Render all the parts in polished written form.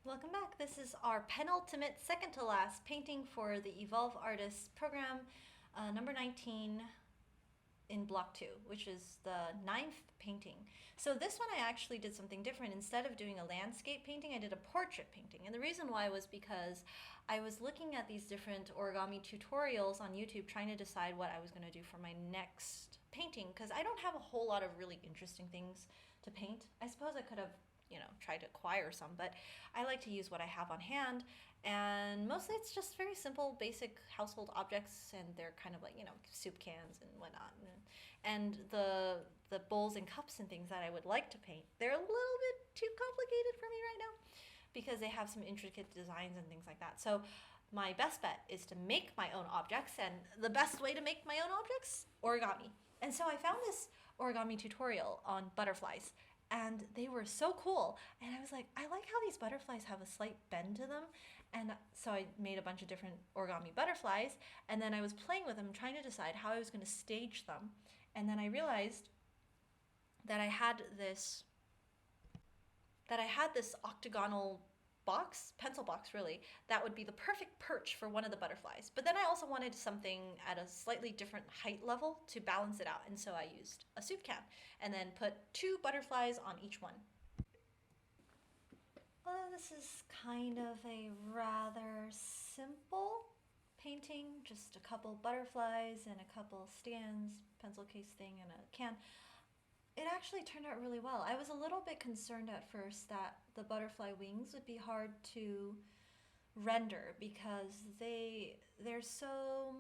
Welcome back. This is our penultimate, second to last painting for the Evolve Artists program, number 19 in block 2, which is the ninth painting. So this one I actually did something different. Instead of doing a landscape painting, I did a portrait painting. And the reason why was because I was looking at these different origami tutorials on YouTube trying to decide what I was going to do for my next painting, because I don't have a whole lot of really interesting things to paint. I suppose I could have try to acquire some, but I like to use what I have on hand. And mostly it's just very simple, basic household objects, and they're kind of like, soup cans and whatnot. And the bowls and cups and things that I would like to paint, they're a little bit too complicated for me right now because they have some intricate designs and things like that. So my best bet is to make my own objects, and the best way to make my own objects, origami. And so I found this origami tutorial on butterflies, and they were so cool. And I was like, I like how these butterflies have a slight bend to them. And so I made a bunch of different origami butterflies, and then I was playing with them, trying to decide how I was going to stage them. And then I realized that I had this octagonal box, pencil box really, that would be the perfect perch for one of the butterflies. But then I also wanted something at a slightly different height level to balance it out. And so I used a soup can and then put 2 butterflies on each one. Well, this is kind of a rather simple painting, just a couple butterflies and a couple stands, pencil case thing, and a can. It actually turned out really well. I was a little bit concerned at first that the butterfly wings would be hard to render because they're so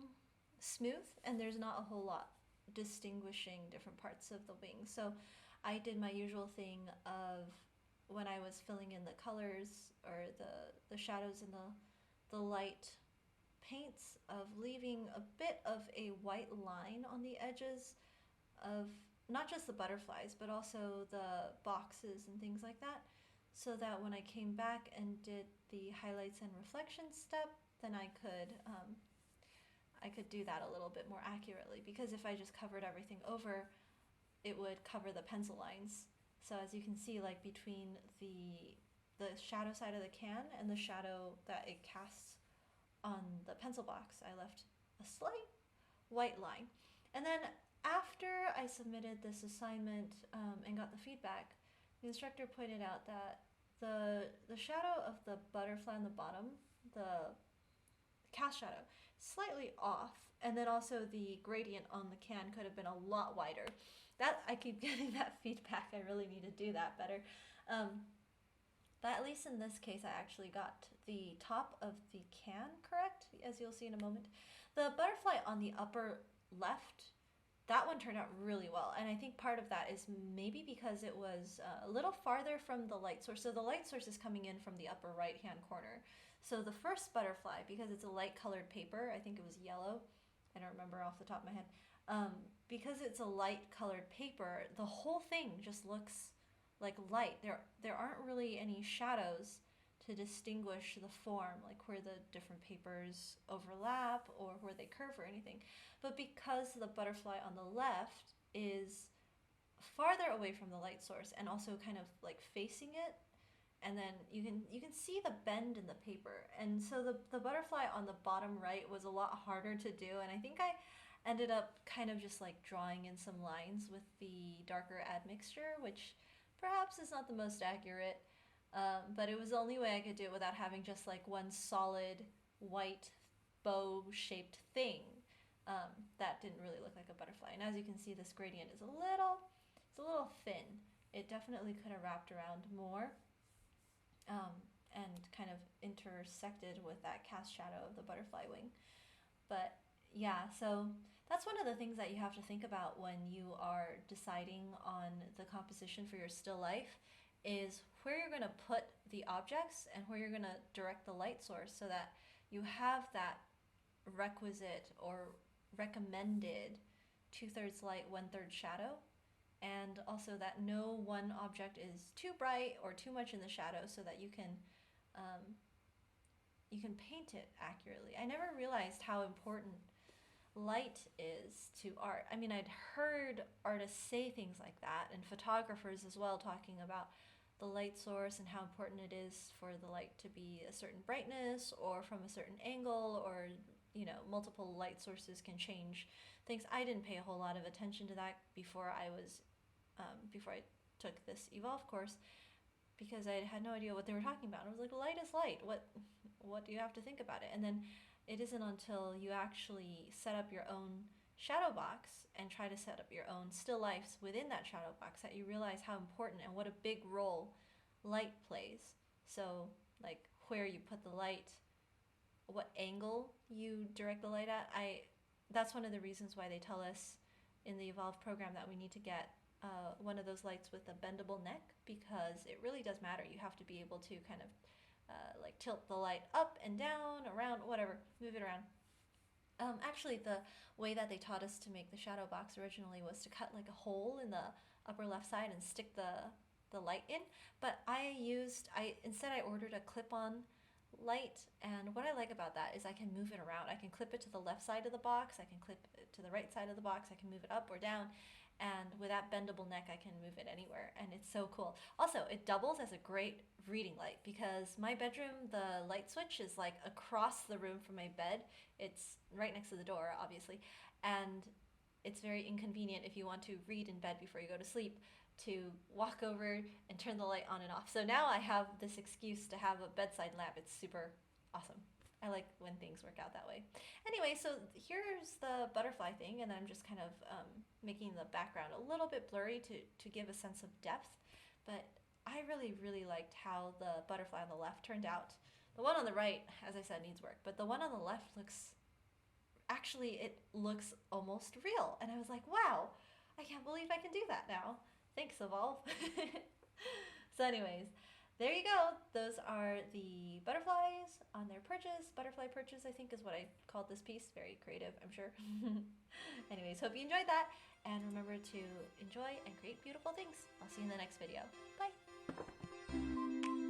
smooth and there's not a whole lot distinguishing different parts of the wings. So I did my usual thing of when I was filling in the colors or the shadows and the light paints, of leaving a bit of a white line on the edges of not just the butterflies, but also the boxes and things like that, so that when I came back and did the highlights and reflection step, then I could do that a little bit more accurately. Because if I just covered everything over, it would cover the pencil lines. So as you can see, like between the shadow side of the can and the shadow that it casts on the pencil box, I left a slight white line. And then after I submitted this assignment and got the feedback, the instructor pointed out that the shadow of the butterfly on the bottom, the cast shadow, slightly off, and then also the gradient on the can could have been a lot wider. That I keep getting that feedback. I really need to do that better. But at least in this case, I actually got the top of the can correct, as you'll see in a moment. The butterfly on the upper left, that one turned out really well. And I think part of that is maybe because it was a little farther from the light source. So the light source is coming in from the upper right-hand corner. So the first butterfly, because it's a light colored paper, I think it was yellow, I don't remember off the top of my head, because it's a light colored paper, the whole thing just looks like light. There aren't really any shadows to distinguish the form, like where the different papers overlap or where they curve or anything. But because the butterfly on the left is farther away from the light source and also kind of like facing it, and then you can see the bend in the paper. And so the butterfly on the bottom right was a lot harder to do, and I think I ended up kind of just like drawing in some lines with the darker admixture, which perhaps is not the most accurate, but it was the only way I could do it without having just like one solid white bow-shaped thing that didn't really look like a butterfly. And as you can see, this gradient is it's a little thin. It definitely could have wrapped around more and kind of intersected with that cast shadow of the butterfly wing. But yeah, so that's one of the things that you have to think about when you are deciding on the composition for your still life, is where you're going to put the objects and where you're going to direct the light source so that you have that requisite or recommended 2/3 light, 1/3 shadow, and also that no one object is too bright or too much in the shadow so that um, you can paint it accurately. I never realized how important light is to art. I mean, I'd heard artists say things like that, and photographers as well, talking about the light source and how important it is for the light to be a certain brightness or from a certain angle, or multiple light sources can change things. I didn't pay a whole lot of attention to that before I took this Evolve course, because I had no idea what they were talking about. I was like, light is light. What do you have to think about it? And then it isn't until you actually set up your own shadow box and try to set up your own still lifes within that shadow box that you realize how important and what a big role light plays. So like where you put the light, what angle you direct the light at. That's one of the reasons why they tell us in the Evolve program that we need to get one of those lights with a bendable neck, because it really does matter. You have to be able to kind of like tilt the light up and down, around, whatever, move it around. Actually, the way that they taught us to make the shadow box originally was to cut like a hole in the upper left side and stick the light in. But instead I ordered a clip-on light, and what I like about that is I can move it around. I can clip it to the left side of the box, I can clip it to the right side of the box, I can move it up or down, and with that bendable neck I can move it anywhere, and it's so cool. Also, it doubles as a great reading light, because my bedroom, the light switch is like across the room from my bed. It's right next to the door, obviously, and it's very inconvenient if you want to read in bed before you go to sleep to walk over and turn the light on and off. So now I have this excuse to have a bedside lamp. It's super awesome. I like when things work out that way. Anyway, so here's the butterfly thing, and I'm just kind of making the background a little bit blurry to give a sense of depth. But I really, really liked how the butterfly on the left turned out. The one on the right, as I said, needs work, but the one on the left it looks almost real. And I was like, wow, I can't believe I can do that now. Thanks, Evolve. So anyways, there you go. Those are the butterflies on their perches. Butterfly perches, I think, is what I called this piece. Very creative, I'm sure. Anyways, hope you enjoyed that. And remember to enjoy and create beautiful things. I'll see you in the next video. Bye.